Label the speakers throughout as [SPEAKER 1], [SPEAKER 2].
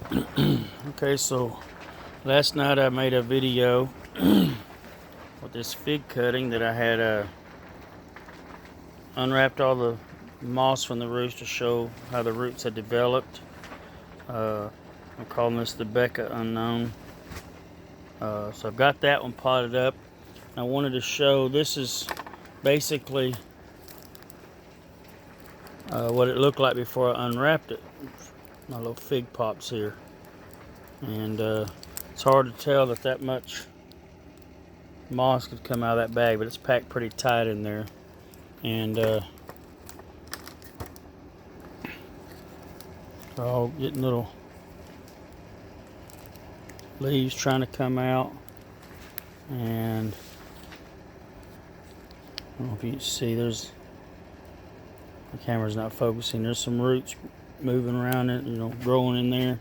[SPEAKER 1] Okay, so last night I made a video with this fig cutting that I had unwrapped all the moss from the roots to show how the roots had developed. I'm calling this the Becca Unknown. So I've got that one potted up. I wanted to show this is basically what it looked like before I unwrapped it. My little fig pops here, and it's hard to tell that much moss could come out of that bag, but it's packed pretty tight in there. And they're all getting little leaves trying to come out. And I don't know if you can see, the camera's not focusing. There's some roots moving around it, growing in there.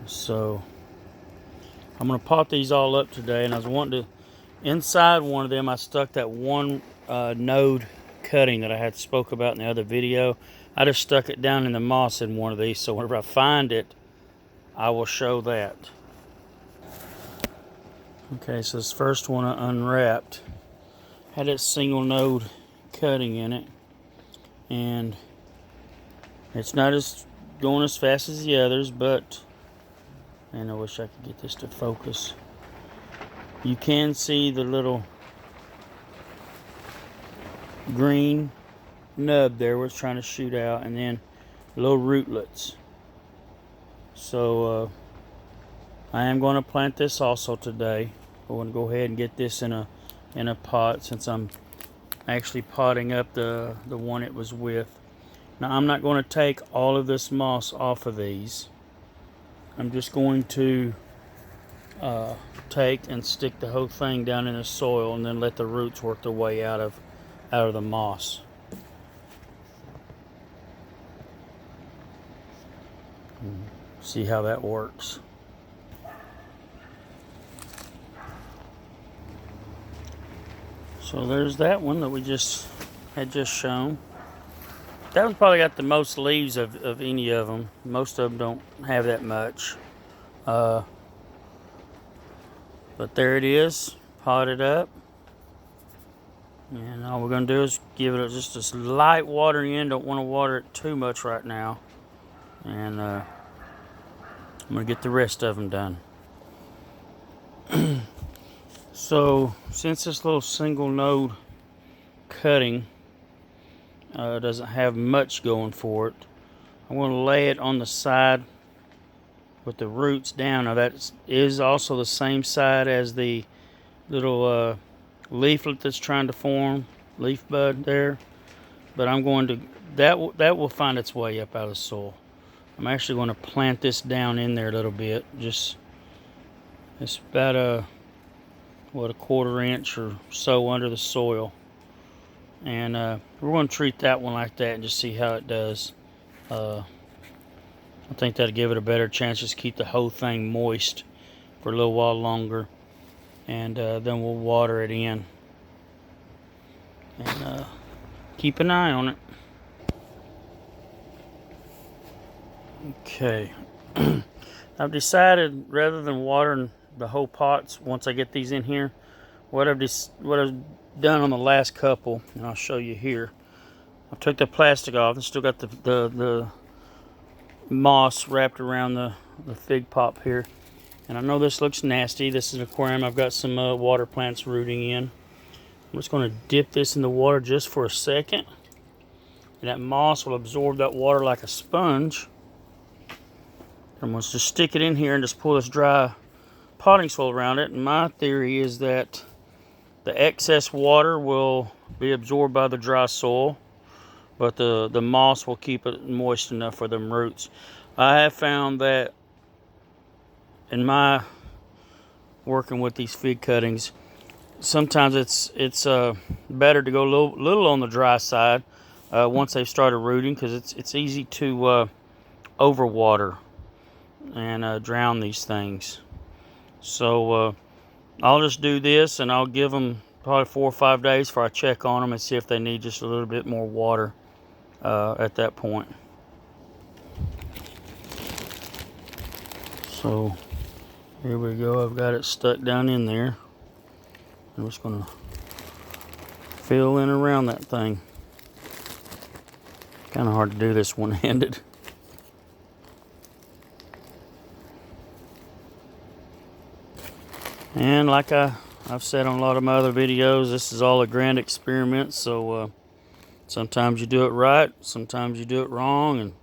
[SPEAKER 1] So I'm going to pot these all up today, and I was wanting to, inside one of them I stuck that one node cutting that I had spoke about in the other video. I just stuck it down in the moss in one of these, so whenever I find it I will show that. Okay, so this first one I unwrapped had that single node cutting in it, and it's not going as fast as the others, but, and I wish I could get this to focus. You can see the little green nub there where it's trying to shoot out, and then little rootlets. So I am going to plant this also today. I want to go ahead and get this in a pot, since I'm actually potting up the one it was with. Now I'm not going to take all of this moss off of these. I'm just going to take and stick the whole thing down in the soil, and then let the roots work their way out of the moss. See how that works. So there's that one that we had just shown. That one's probably got the most leaves of any of them. Most of them don't have that much. But there it is, potted up. And all we're going to do is give it just a light watering in. Don't want to water it too much right now. And I'm going to get the rest of them done. So since this little single node cutting doesn't have much going for it, I'm going to lay it on the side with the roots down. Now that is also the same side as the little leaflet that's trying to form, leaf bud there. But I'm going to, that will find its way up out of the soil. I'm actually going to plant this down in there a little bit. Just, it's about a 1/4 inch or so under the soil. And we're going to treat that one like that and just see how it does. I think that'll give it a better chance. Just keep the whole thing moist for a little while longer, and then we'll water it in and keep an eye on it. Okay. I've decided, rather than watering the whole pots once I get these in here, what I've done on the last couple, and I'll show you here, I took the plastic off and still got the moss wrapped around the fig pop here. And I know this looks nasty. This is an aquarium I've got some water plants rooting in. I'm just going to dip this in the water just for a second, and that moss will absorb that water like a sponge. I'm going to just stick it in here and just pull this dry potting soil around it. And my theory is that the excess water will be absorbed by the dry soil, but the moss will keep it moist enough for them roots. I have found that in my working with these fig cuttings, sometimes it's better to go a little on the dry side once they've started rooting, because it's easy to overwater and drown these things. So I'll just do this, and I'll give them probably 4 or 5 days before I check on them and see if they need just a little bit more water at that point. So here we go. I've got it stuck down in there. I'm just going to fill in around that thing. Kind of hard to do this one-handed. And like I've said on a lot of my other videos, this is all a grand experiment. So sometimes you do it right, sometimes you do it wrong, and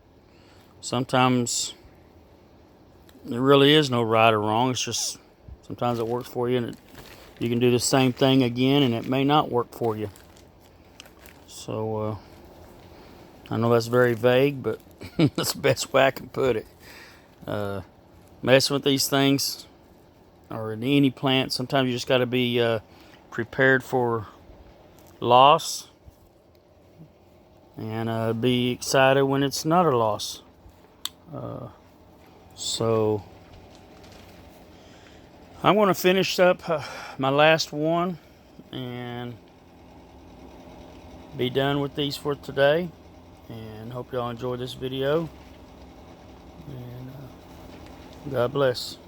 [SPEAKER 1] sometimes there really is no right or wrong. It's just sometimes it works for you, and you can do the same thing again, and it may not work for you. So I know that's very vague, but that's the best way I can put it. Messing with these things, or in any plant, sometimes you just got to be prepared for loss, and be excited when it's not a loss. So I'm going to finish up my last one and be done with these for today. And hope y'all enjoyed this video. And God bless.